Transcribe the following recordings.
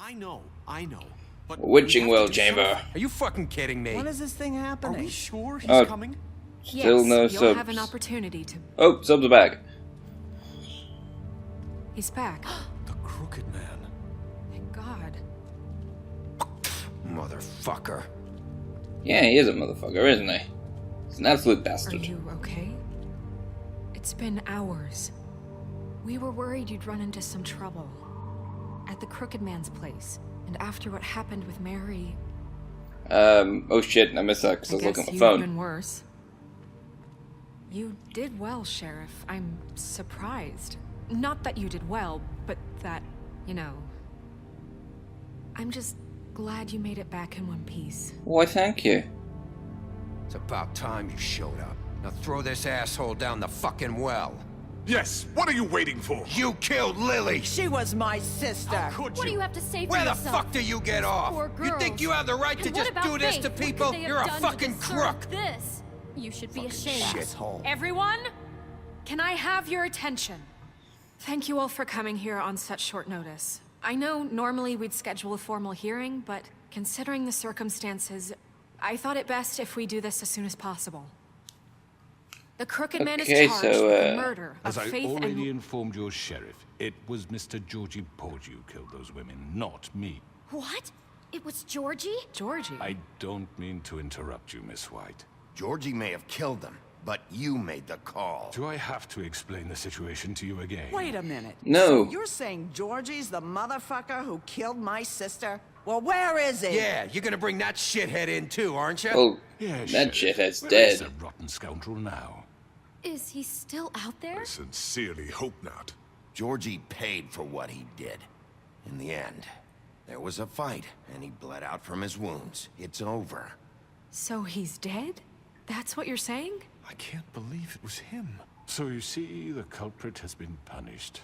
I know. But Witching Well Chamber. Are you fucking kidding me? When is this thing happening? Are we sure he's Oh. coming? Still Yes, no you'll subs. have an opportunity to... Oh, subs are back. He's back. The Crooked Man. Thank God. Motherfucker. Yeah, he is a motherfucker, isn't he? He's an absolute Are bastard. you okay? It's been hours. We were worried you'd run into some trouble. At the Crooked Man's place. And after what happened with Mary... Oh shit, I missed that because I I was guess looking at my you've phone. been worse. You did well, Sheriff. I'm surprised. Not that you did well, but that, you know... I'm just glad you made it back in one piece. Why, thank you. It's about time you showed up. Now throw this asshole down the fucking well. Yes, what are you waiting for? You killed Lily! She was my sister. Could What do you have to say for Where the yourself? fuck do you get off? Poor You think girls. you have the right to And what just about do this Faith? to What could people? they have You're a done to fucking deserve crook! This. You should be ashamed. Shithole. Everyone, can I have your attention? Thank you all for coming here on such short notice. I know normally we'd schedule a formal hearing, but considering the circumstances, I thought it best if we do this as soon as possible. The Crooked Man is Okay, charged so, with the murder As of I Faith already and... informed your sheriff, it was Mr. Georgie Porge who killed those women, not me. What? It was Georgie? Georgie. I don't mean to interrupt you, Miss White. Georgie may have killed them, but you made the call. Do I have to explain the situation to you again? Wait a minute. No. So you're saying Georgie's the motherfucker who killed my sister? Well, where is he? Yeah, you're gonna bring that shithead in too, aren't you? Well, Yeah, that Sheriff. shithead's Where dead. is the rotten scoundrel now? Is he still out there? I sincerely hope not. Georgie paid for what he did. In the end, there was a fight, and he bled out from his wounds. It's over. So he's dead? That's what you're saying? I can't believe it was him. So you see, the culprit has been punished.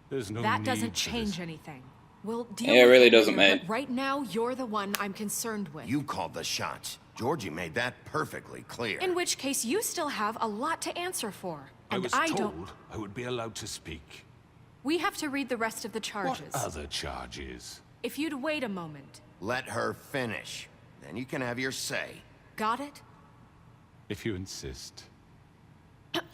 There's no That need doesn't for change this. anything. We'll deal Yeah, it with really later, doesn't, mate. But right now, you're the one I'm concerned with. You called the shots. Georgie made that perfectly clear. In which case, you still have a lot to answer for. I And was I told don't... I would be allowed to speak. We have to read the rest of the charges. What other charges? If you'd wait a moment. Let her finish. Then you can have your say. Got it? If you insist.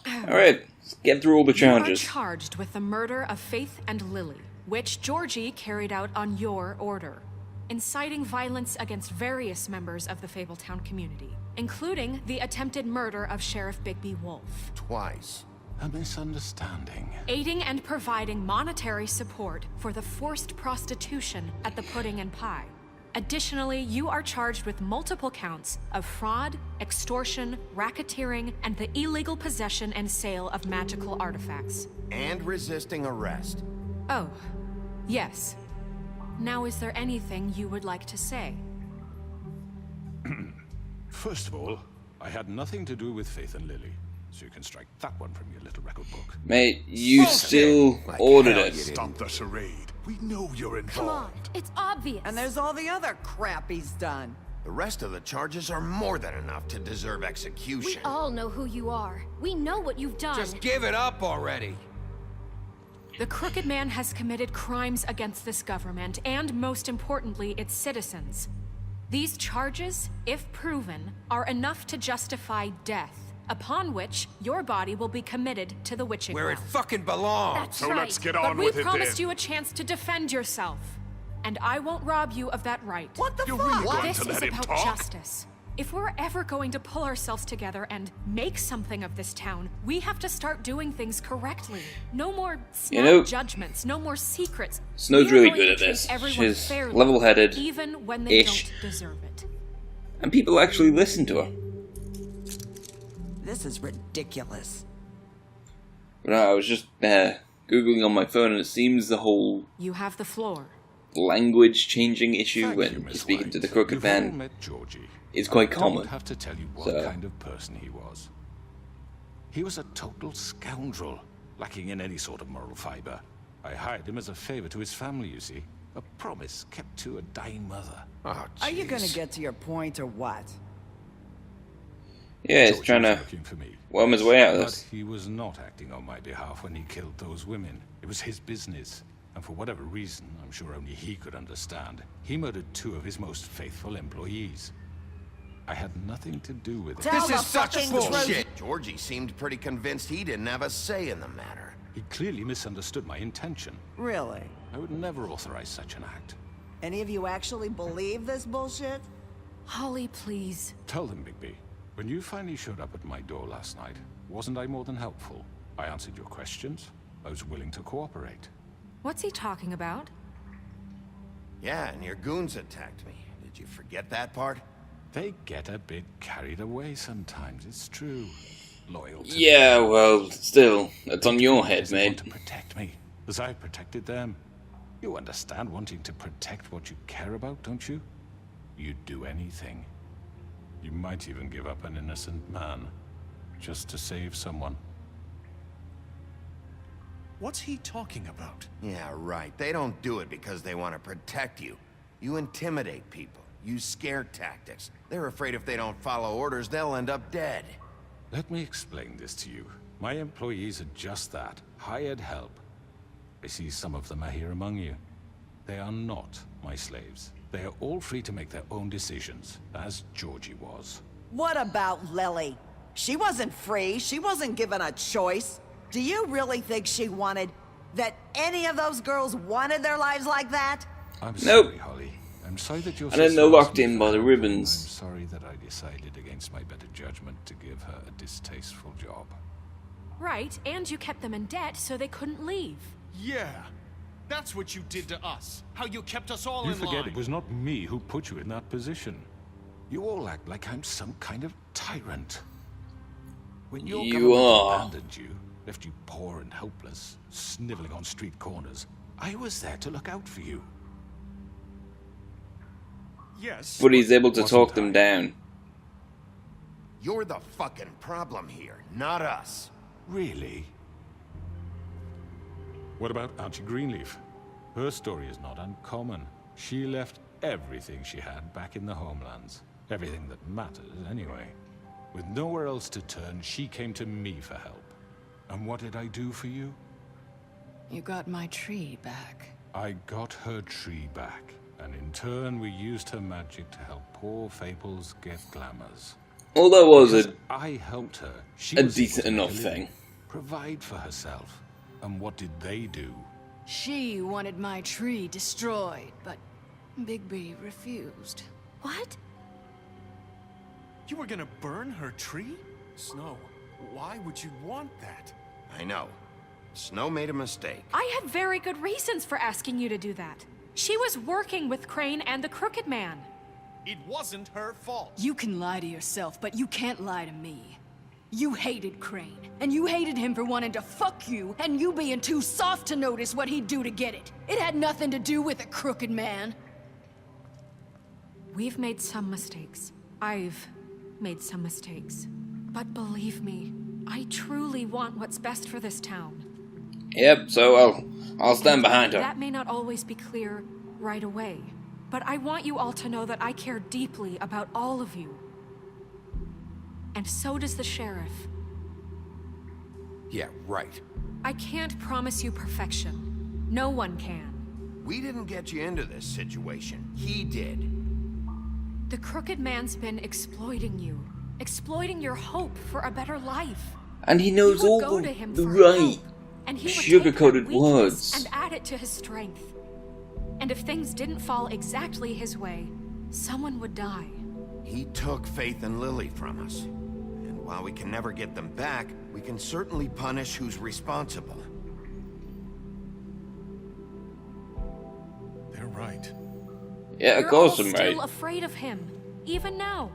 Alright, let's get through all the You are charges. charged with the murder of Faith and Lily, which Georgie carried out on your order, inciting violence against various members of the Fabletown community, including the attempted murder of Sheriff Bigby Wolf, Twice. A misunderstanding. aiding and providing monetary support for the forced prostitution at the Pudding and Pie. Additionally, you are charged with multiple counts of fraud, extortion, racketeering, and the illegal possession and sale of magical artifacts. And resisting arrest. Oh, yes. Now, is there anything you would like to say? First of all, I had nothing to do with Faith and Lily, so you can strike that one from your little record book. Mate, you Bullshit. still Like ordered hell it. you did. Stop the charade. We know you're Come on. involved. It's obvious. And there's all the other crap he's done. The rest of the charges are more than enough to deserve We execution. all know who you are. We know what you've done. Just give it up already. The Crooked Man has committed crimes against this government and, most importantly, its citizens. These charges, if proven, are enough to justify death, upon which your body will be committed to the witching Where well. it fucking belongs. That's So right. let's get But on we with it promised then. you a chance to defend yourself, and I won't rob you of that right. What the You're fuck? really going This to is let him about talk? justice. If we're ever going to pull ourselves together and make something of this town, we have to start doing things correctly. No more snap know, judgments, no more secrets. Snow's We are really going good to at treat this. everyone She's fairly, level-headed even when they ish. don't deserve it. And people actually listen to her. This is ridiculous. But no, I was just Googling on my phone, and it seems the whole You have the floor. language changing issue Thank when you, you're Miss speaking White. to the Crooked You've all Man met Georgie. is quite I common. don't have to tell you what So- kind of person he was. He was a total scoundrel, lacking in any sort of moral fiber. I hired him as a favor to his family, you see. A promise kept to a dying mother. Oh, Are you gonna jeez. get to your point or what? Yeah, he's Georgie trying was to looking for me. worm his way out of But this. he was not acting on my behalf when he killed those women. It was his business. And for whatever reason, I'm sure only he could understand, he murdered 2 of his most faithful employees. I had nothing to do with it. Tell This the is such fucking bullshit! truth. Georgie seemed pretty convinced he didn't have a say in the matter. He clearly misunderstood my intention. Really? I would never authorize such an act. Any of you actually believe this bullshit? Holly, please. Tell them, Bigby. When you finally showed up at my door last night, wasn't I more than helpful? I answered your questions. I was willing to cooperate. What's he talking about? Yeah, and your goons attacked me. Did you forget that part? They get a bit carried away sometimes, it's true. Loyalty. Yeah, well, still, that's on your head, They want mate. to protect me, as I protected them. You understand wanting to protect what you care about, don't you? You'd do anything. You might even give up an innocent man, just to save someone. What's he talking about? Yeah, right. They don't do it because they want to protect you. You intimidate people. Use scare tactics. They're afraid if they don't follow orders, they'll end up dead. Let me explain this to you. My employees are just that, hired help. I see some of them are here among you. They are not my slaves. They are all free to make their own decisions, as Georgie was. What about Lily? She wasn't free. She wasn't given a choice. Do you really think she wanted... that any of those girls wanted their lives like that? I'm Nope. sorry, Holly. I'm sorry that you're And then they're sister locked asked me in for by the help. ribbons. I'm sorry that I decided against my better judgment to give her a distasteful job. Right, and you kept them in debt so they couldn't leave. Yeah. That's what you did to us. How you kept us all You in forget line. it was not me who put you in that position. You all act like I'm some kind of tyrant. When your You government are. abandoned you, left you poor and helpless, sniveling on street corners, I was there to look out for you. Yes. But he's able to Wasn't talk them I? down. You're the fucking problem here, not us. Really? What about Auntie Greenleaf? Her story is not uncommon. She left everything she had back in the homelands. Everything that matters, anyway. With nowhere else to turn, she came to me for help. And what did I do for you? You got my tree back. I got her tree back. And in turn, we used her magic to help poor Fables get glamours. All that was Because a I helped her. She a was able decent to make enough a living, thing. Provide for herself. And what did they do? She wanted my tree destroyed, but Bigby refused. What? You were gonna burn her tree? Snow, why would you want that? I know. Snow made a mistake. I had very good reasons for asking you to do that. She was working with Crane and the Crooked Man. It wasn't her fault. You can lie to yourself, but you can't lie to me. You hated Crane, and you hated him for wanting to fuck you, and you being too soft to notice what he'd do to get it. It had nothing to do with a Crooked Man. We've made some mistakes. I've made some mistakes. But believe me, I truly want what's best for this town. Yep, so I'll stand behind her. That may not always be clear right away, but I want you all to know that I care deeply about all of you. And so does the sheriff. Yeah, right. I can't promise you perfection. No one can. We didn't get you into this situation. He did. The Crooked Man's been exploiting you. Exploiting your hope for a better life. And he knows You all would go to him the for right help, and he would take sugar-coated that weakness words. and add it to his strength. And if things didn't fall exactly his way, someone would die. He took Faith and Lily from us. And while we can never get them back, we can certainly punish who's responsible. They're right. Yeah, of You're course all I'm still right. afraid of him, even now.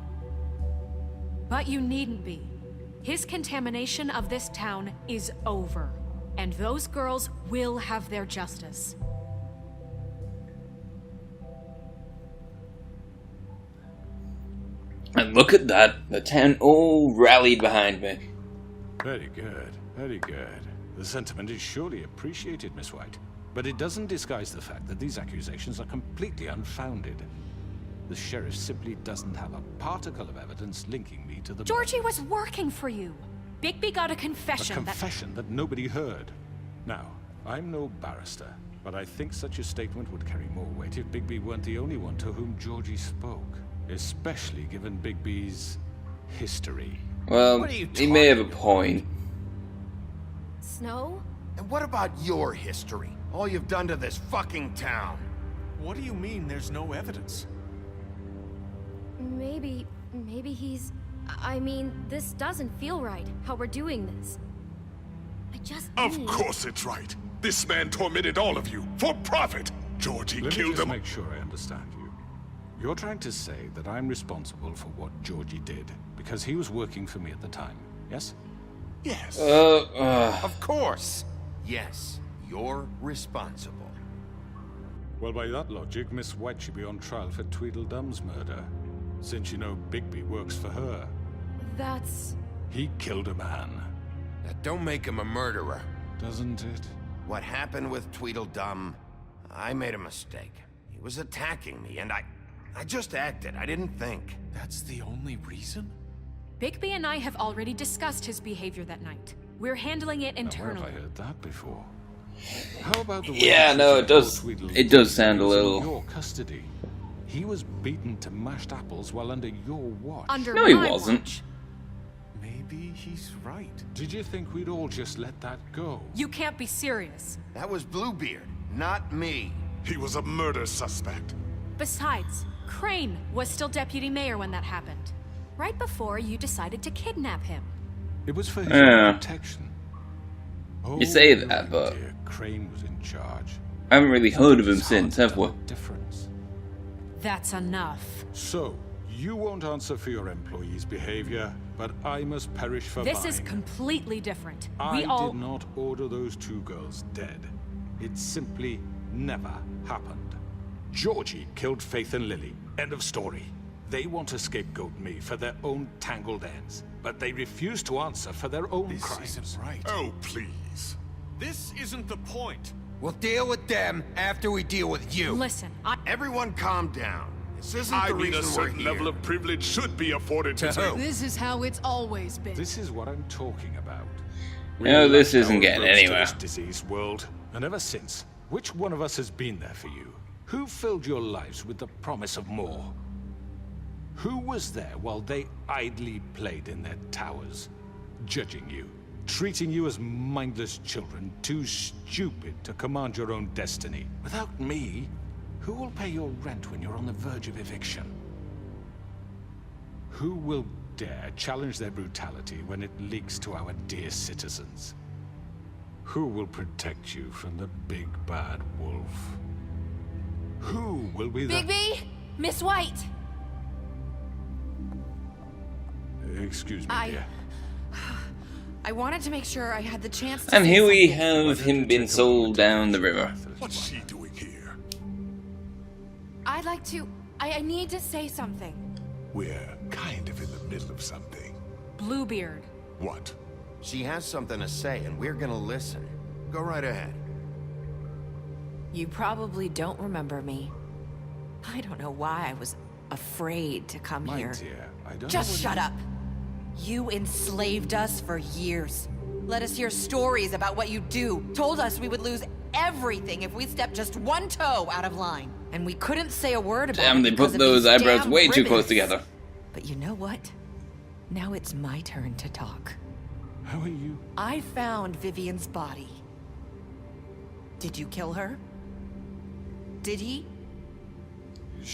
But you needn't be. His contamination of this town is over, and those girls will have their justice. And look at that. The town all rallied behind me. Very good, very good. The sentiment is surely appreciated, Miss White. But it doesn't disguise the fact that these accusations are completely unfounded. The sheriff simply doesn't have a particle of evidence linking me to the... Georgie was working for you. Bigby got a A confession that... confession that nobody heard. Now, I'm no barrister, But I think such a statement would carry more weight if Bigby weren't the only one to whom Georgie spoke. Especially given Bigby's history. Well, What are you he may have a talking about? point. Snow? And what about your history? All you've done to this fucking town. What do you mean there's no evidence? Maybe he's... I mean, this doesn't feel right, how we're doing this. I just Of need... course it's right. This man tormented all of you for profit. Georgie Let me killed just them. make sure I understand you. You're trying to say that I'm responsible for what Georgie did because he was working for me at the time, yes? Yes. Of course. Yes, you're responsible. Well, by that logic, Miss White should be on trial for Tweedledum's murder, since you know Bigby works for her. That's... He killed a man, That don't make him a murderer. doesn't it? What happened with Tweedledum, I made a mistake. He was attacking me, and I just acted. I didn't think. That's the only reason? Bigby and I have already discussed his behavior that night. We're handling it Now, where internally. have I heard that before? How about the way Yeah, you no, treated it does- poor Tweedledum it does sound a when he was little- in your custody? He was beaten to mashed apples while under your watch. Under No, he my wasn't. watch. Maybe he's right. Did you think we'd all just let that go? You can't be serious. That was Bluebeard, not me. He was a murder suspect. Besides, Crane was still deputy mayor when that happened. Right before you decided to kidnap him. It was for his Yeah. own protection. Oh, You say right, that, but- dear, Crane was in charge. I haven't really heard of him His since, heart have we? made a difference. That's enough. So, you won't answer for your employees' behavior, but I must perish for This mine. is completely different. I We all... did not order those two girls dead. It simply never happened. Georgie killed Faith and Lily. End of story. They want to scapegoat me for their own tangled ends, but they refuse to answer for their own This crimes. isn't right. Oh, please. This isn't the point. We'll deal with them after we deal with you. Listen, I... Everyone calm down. This isn't I the mean, reason a certain we're here. level of privilege should be afforded to To who? you. This is how it's always been. This is what I'm talking about. No, this left isn't our getting approach to anywhere. This diseased world, and ever since, which one of us has been there for you? Who filled your lives with the promise of more? Who was there while they idly played in their towers, judging you, treating you as mindless children, too stupid to command your own destiny? Without me, who will pay your rent when you're on the verge of eviction? Who will dare challenge their brutality when it leaks to our dear citizens? Who will protect you from the big bad wolf? Who will be the... Bigby! Miss White! Excuse me, dear. I wanted to make sure I had the chance to And say here we something. have him being sold down the river. What's she doing here? I'd like to... I need to say something. We're kind of in the middle of something. Bluebeard. What? She has something to say, and we're gonna listen. Go right ahead. You probably don't remember me. I don't know why I was afraid to come My here. dear, I don't Just know shut up. You enslaved us for years. Let us hear stories about what you do. Told us we would lose everything if we stepped just one toe out of line. And we couldn't say a word about Damn, it they because put of those these eyebrows damn way too close ribbons. together. But you know what? Now it's my turn to talk. How are you? I found Vivian's body. Did you kill her? Did he?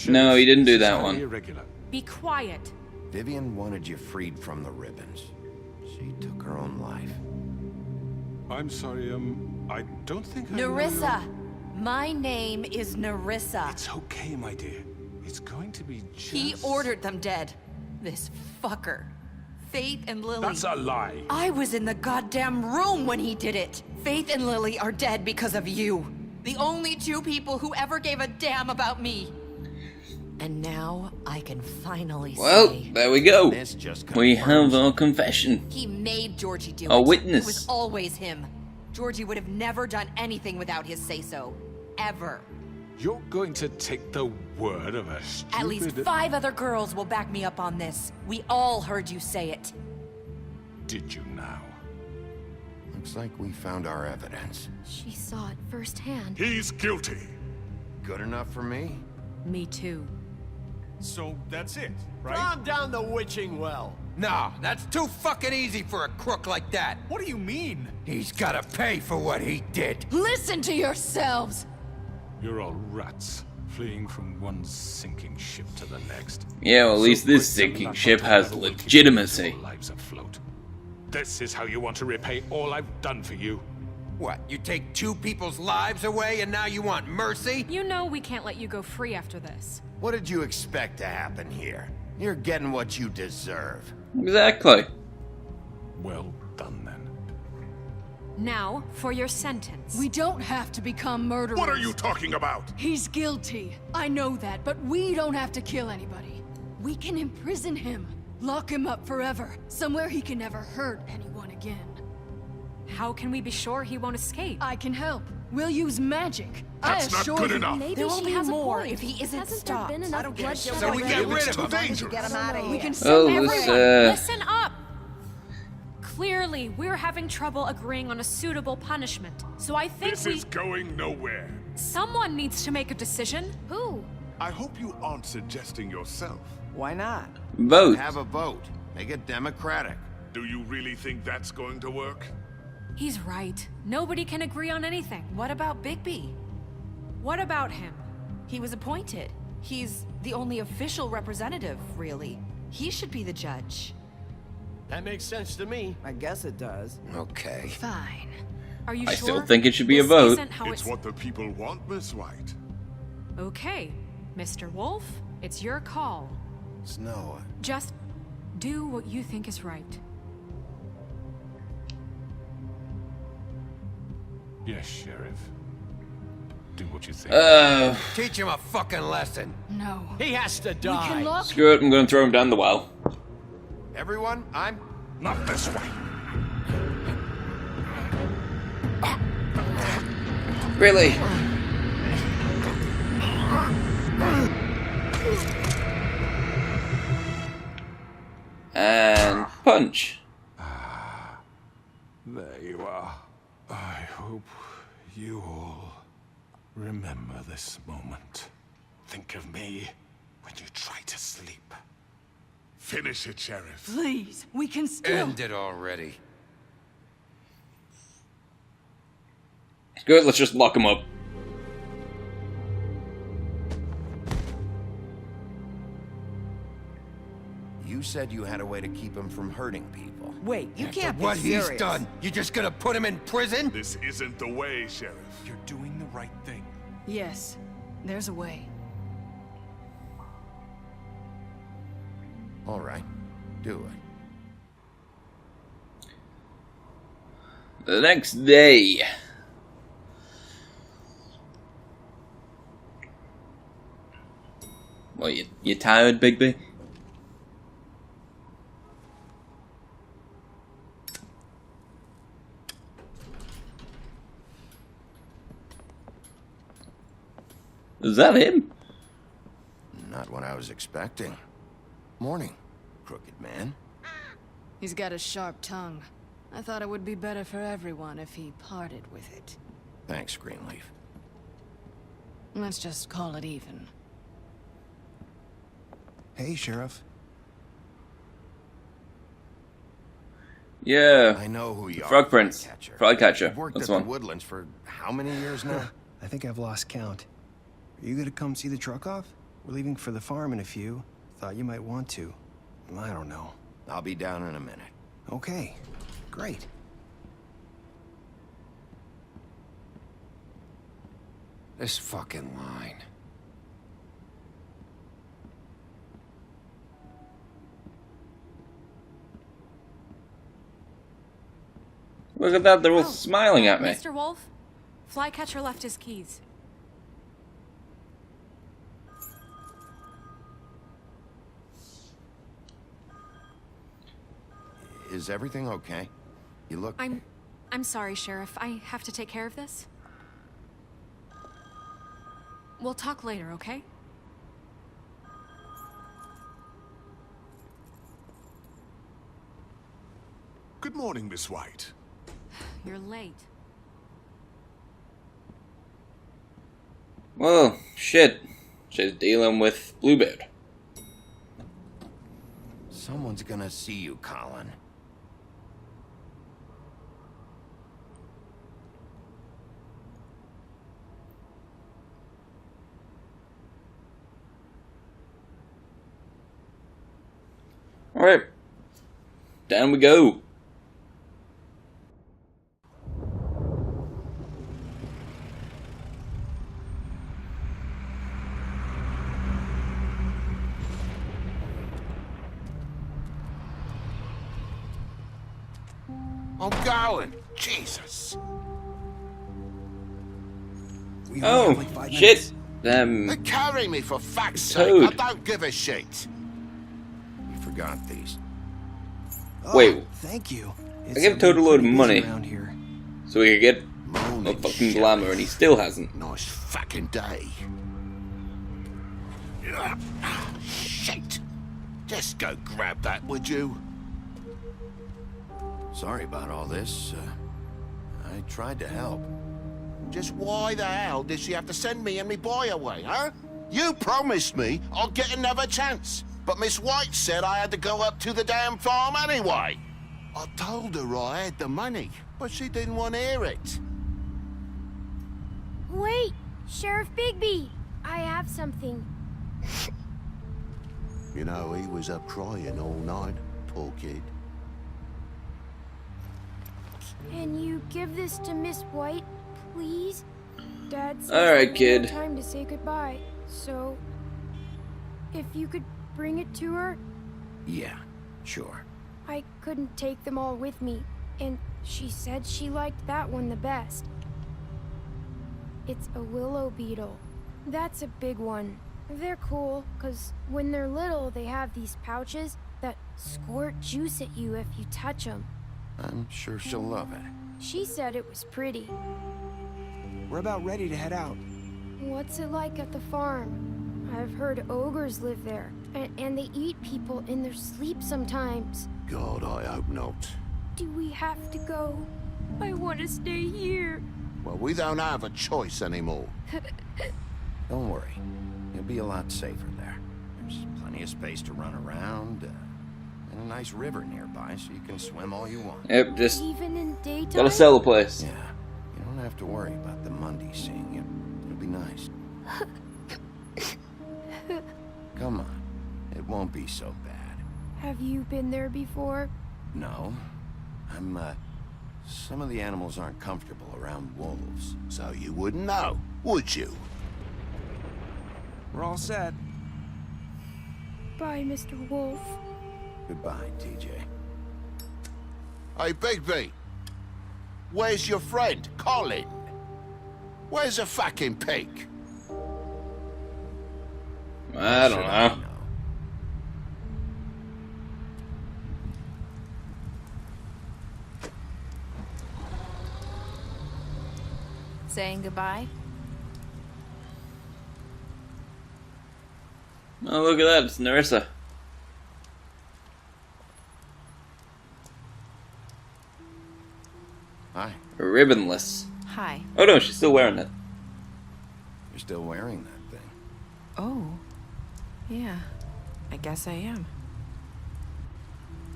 No, he didn't do This is that highly one. Irregular. Be quiet. Vivian wanted you freed from the ribbons. She took her own life. I'm sorry, I don't think I know Nerissa! your- My name is Nerissa. It's okay, my dear. It's going to be just... He ordered them dead. This fucker. Faith and Lily. That's a lie. I was in the goddamn room when he did it. Faith and Lily are dead because of you. The only two people who ever gave a damn about me. And now I can finally Well, say there we go. This just We confirms have our confession. he made Georgie do A it. witness. It was always him. Georgie would have never done anything without his say-so. Ever. You're going to take the word of a stupid... At least 5 other girls will back me up on this. We all heard you say it. Did you now? Looks like we found our evidence. She saw it firsthand. He's guilty. Good enough for me? Me too. So that's it, right? Calm down the witching well. No, that's too fucking easy for a crook like that. What do you mean? He's gotta pay for what he did. Listen to yourselves! You're all rats, fleeing from one sinking ship to the next. Yeah, well, at least this So quick to sinking lap ship up has whatever will keep legitimacy. your lives afloat. This is how you want to repay all I've done for you. What, you take two people's lives away and now you want mercy? You know we can't let you go free after this. What did you expect to happen here? You're getting what you deserve. Exactly. Well done, then. Now, for your sentence. We don't have to become murderers. What are you talking about? He's guilty. I know that, but we don't have to kill anybody. We can imprison him. Lock him up forever. Somewhere he can never hurt anyone again. How can we be sure he won't escape? I can help. We'll use magic. That's I not assure good you. enough. Maybe There will she be has more a point. if he isn't Hasn't stopped. there been enough bloodshed So we get already? rid of him. Dangerous. Get him out of We here. can Oh, send this, everyone. Listen up! Clearly, we're having trouble agreeing on a suitable punishment. So I think This is going nowhere. someone needs to make a decision. Who? I hope you aren't suggesting yourself. Why not? Vote. Have a vote. Make it democratic. Do you really think that's going to work? He's right. Nobody can agree on anything. What about Bigby? What about him? He was appointed. He's the only official representative, really. He should be the judge. That makes sense to me. I guess it does. Okay. Fine. Are you I sure? still think it should be a This vote. isn't how It's what the people want, Miss White. Okay, Mr. Wolf, it's your call. Snow. Just do what you think is right. Yes, Sheriff. Do what you think. Teach him a fucking lesson. No. He has to We die. can lock Screw it, I'm gonna throw him down the well. Everyone, I'm... Not this way. Really? And punch. There you are. I hope you all remember this moment. Think of me when you try to sleep. Finish it, Sheriff. Please, we can still. End it already. Good, let's just lock him up. You said you had a way to keep him from hurting people. Wait, you can't be What serious. he's done, you just gonna put him in prison? This isn't the way, Sheriff. You're doing the right thing. Yes, there's a way. All right, do it. The next day. What, you tired, Bigby? Is that him? Not what I was expecting. Morning, crooked man. He's got a sharp tongue. I thought it would be better for everyone if he parted with it. Thanks, Greenleaf. Let's just call it even. Hey, Sheriff. Yeah. I know who you are. Frog Prince. Frogcatcher. You've worked That's at one. the Woodlands for how many years now? I think I've lost count. Are you gonna come see the truck off? We're leaving for the farm in a few. Thought you might want to. I don't know. I'll be down in a minute. Okay, great. This fucking line. Look at that, they're all smiling at me. Mr. Wolf, Flycatcher left his keys. Is everything okay? You look... I'm sorry, Sheriff. I have to take care of this. We'll talk later, okay? Good morning, Miss White. you're late. Well, shit. She's dealing with Bluebeard. Someone's gonna see you, Colin. Alright. Down we go. I'm going. Jesus. We only have Oh, like 5 shit. minutes. Carry me for fuck's sake. Toad. I don't give a shit. You forgot these. Oh, Wait. Thank you. I gave Toad a load of pretty busy money around here. so we could get a Moaning fucking shit. glamour, and he still hasn't. Nice fucking day. Shit. Just go grab that, would you? Sorry about all this. I tried to help. Just why the hell did she have to send me and me boy away, huh? You promised me I'd get another chance, but Miss White said I had to go up to the damn farm anyway. I told her I had the money, but she didn't want to hear it. Wait, Sheriff Bigby, I have something. You know, he was up crying all night, poor kid. Can you give this to Miss White, please? Dad says All right, we kid. have time to say goodbye, so if you could bring it to her. Yeah, sure. I couldn't take them all with me, and she said she liked that one the best. It's a willow beetle. That's a big one. They're cool, 'cause when they're little, they have these pouches that squirt juice at you if you touch them. I'm sure she'll love it. She said it was pretty. We're about ready to head out. What's it like at the farm? I've heard ogres live there, and they eat people in their sleep sometimes. God, I hope not. Do we have to go? I want to stay here. Well, we don't have a choice anymore. Don't worry. You'll be a lot safer there. There's plenty of space to run around, and a nice river nearby so you can swim all you want. Yep, just Even in daytime? gotta sell the place. Yeah, you don't have to worry about the Mundy seeing you. It'll be nice. Come on. It won't be so bad. Have you been there before? No. Some of the animals aren't comfortable around wolves. So you wouldn't know, would you? We're all set. Bye, Mr. Wolf. Goodbye, TJ. Hey, Bigby. Where's your friend, Colin? Where's the fucking pig? I don't know. Saying goodbye? Oh, look at that, it's Nerissa. Hi. Ribbonless. Hi. Oh no, she's still wearing it. You're still wearing that thing. Oh. Yeah. I guess I am.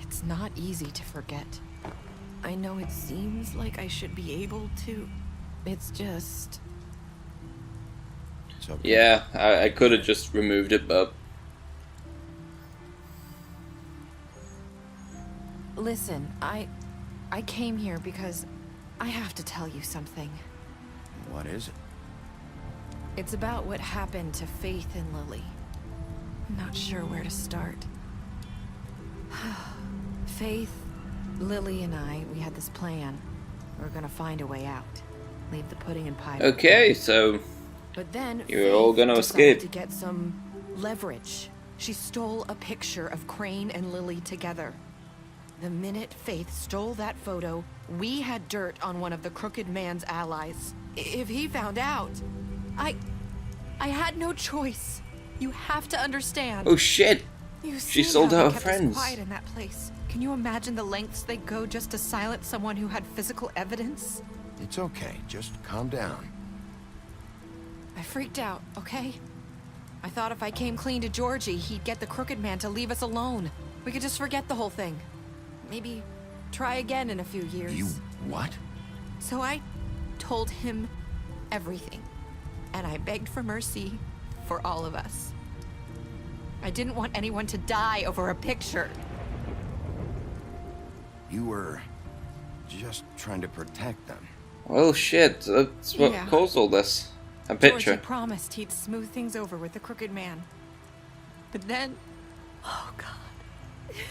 It's not easy to forget. I know it seems like I should be able to. It's just... It's okay. Yeah, I could have just removed it, but... Listen, I came here because I have to tell you something. What is it? It's about what happened to Faith and Lily. I'm not sure where to start. Faith, Lily, and we had this plan. We're gonna find a way out. Leave the pudding and pie. Okay, so... But then you're all gonna decided escape. to get some leverage. She stole a picture of Crane and Lily together. The minute Faith stole that photo, we had dirt on one of the Crooked Man's allies. If he found out, I had no choice. You have to understand. Oh shit! You've She seen sold how out they her kept us friends. quiet in that place. Can you imagine the lengths they go just to silence someone who had physical evidence? It's okay. Just calm down. I freaked out, okay? I thought if I came clean to Georgie, he'd get the Crooked Man to leave us alone. We could just forget the whole thing. Maybe try again in a few years. You what? So I told him everything. And I begged for mercy for all of us. I didn't want anyone to die over a picture. You were just trying to protect them. Well, shit. That's what Yeah. caused all this. A picture. Georgie promised he'd smooth things over with the Crooked Man. But then... Oh, God.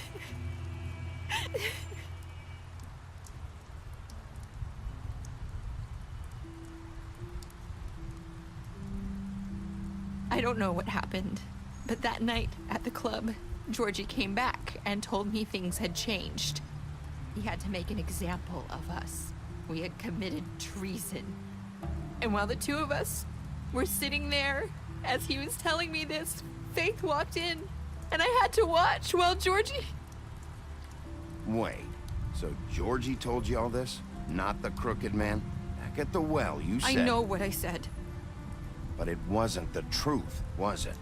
I don't know what happened, but that night at the club, Georgie came back and told me things had changed. He had to make an example of us. We had committed treason. And while the two of us were sitting there, as he was telling me this, Faith walked in, and I had to watch while Georgie... Wait, so Georgie told you all this? Not the Crooked Man? Back at the well, you said... I know what I said. But it wasn't the truth, was it?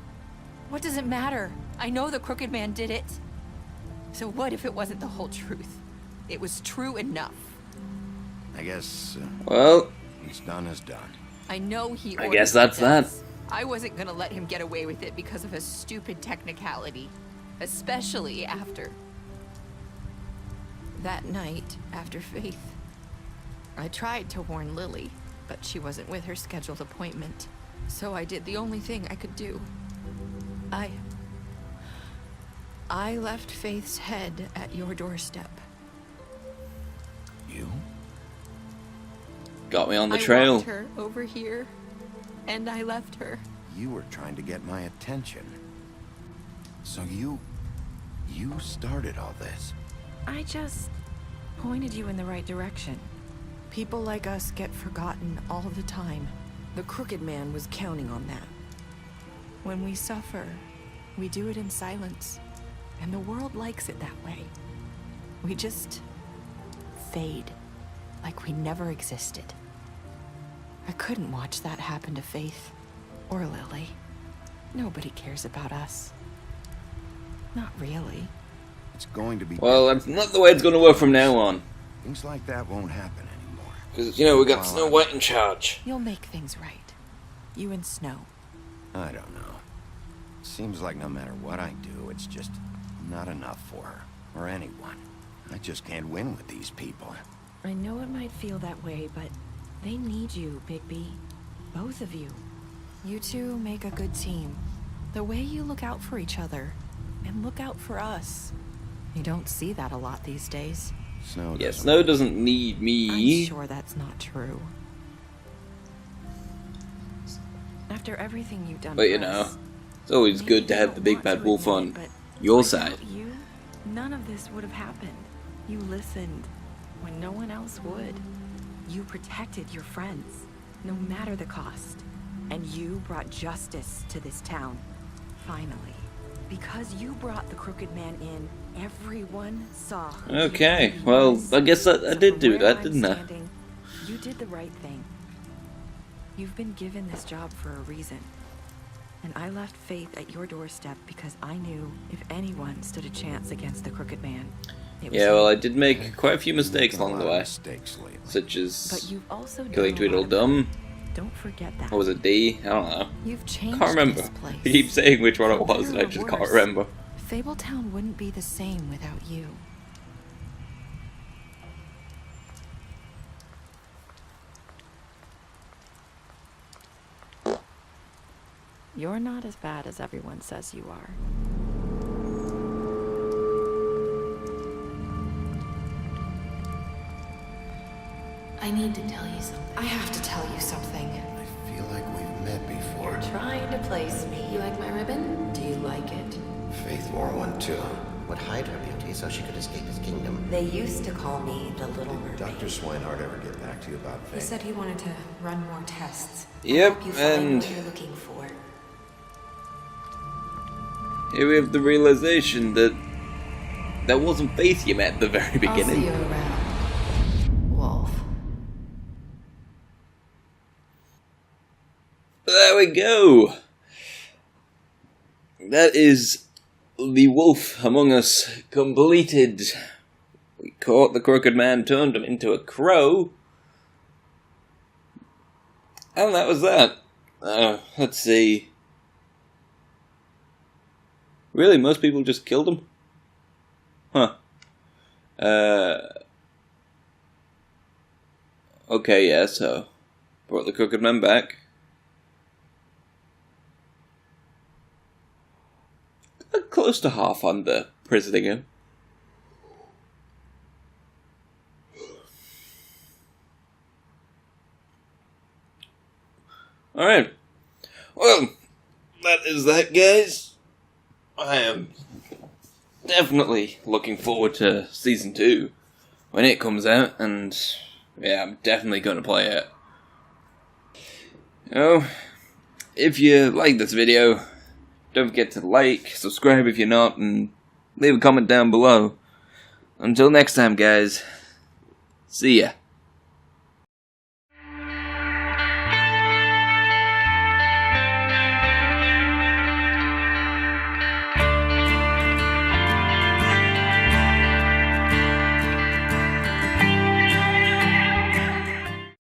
What does it matter? I know the Crooked Man did it. So what if it wasn't the whole truth? It was true enough. I guess... Well... what's done is done. I know he I ordered guess that's the that. deaths. I wasn't gonna let him get away with it because of a stupid technicality. Especially after... that night, after Faith. I tried to warn Lily, but she wasn't with her scheduled appointment. So I did the only thing I could do. I left Faith's head at your doorstep. You? Got me on the I trail. walked her over here, and I left her. You were trying to get my attention. So you started all this. I just pointed you in the right direction. People like us get forgotten all the time. The Crooked Man was counting on that. When we suffer, we do it in silence. And the world likes it that way. We just fade, like we never existed. I couldn't watch that happen to Faith, or Lily. Nobody cares about us. Not really. It's going to be... Well, that's not the way it's going to work from now on. Things like that won't happen anymore. Because, you know, we got Snow White in charge. You'll make things right. You and Snow. I don't know. Seems like no matter what I do, it's just not enough for her, or anyone. I just can't win with these people. I know it might feel that way, but they need you, Bigby. Both of you. You two make a good team. The way you look out for each other, and look out for us. You don't see that a lot these days. Snow Yeah, Snow doesn't need me. I'm sure that's not true. After everything you've done But, you for know, us, it's always maybe good to you have don't the big want bad to wolf admit on it, but your without side. You, none of this would have happened. You listened when no one else would. You protected your friends, no matter the cost. And you brought justice to this town. Finally. Because you brought the Crooked Man in, everyone saw who Okay, he well, was. I guess I So did from do where that, I'm didn't I? standing, you did the right thing. You've been given this job for a reason. And I left Faith at your doorstep because I knew if anyone stood a chance against the Crooked Man, it was Yeah, you. well, I did make quite a few mistakes along the way. Mistakes lately. Such as But you've also killing done a lot of Tweedledum. Don't forget that. Or was it D? I don't know. You've changed Can't remember. this place. I keep saying which one it For was, better and I or just can't worse. remember. Fabletown wouldn't be the same without you. You're not as bad as everyone says you are. I need to tell you something. I have to tell you something. I feel like we've met before. Trying to place me. You like my ribbon? Do you like it? Faith wore one too. Would hide her beauty so she could escape his kingdom. They used to call me the Little Mermaid. Dr. Swinehart ever get back to you about He Faith? said he wanted to run more tests. Yep, Help you find and what you're looking for. Here we have the realization that that wasn't Faith you met at the very beginning. I'll see you around, Wolf. There we go. That is The Wolf Among Us completed. We caught the Crooked Man, turned him into a crow. And that was that. Let's see. Really, most people just killed him? Huh. Okay, yeah, so brought the Crooked Man back. Close to half under prisoning him. Alright. Well, that is that, guys. I am definitely looking forward to Season 2 when it comes out, and yeah, I'm definitely going to play it. So, if you like this video, don't forget to like, subscribe if you're not, and leave a comment down below. Until next time, guys. See ya.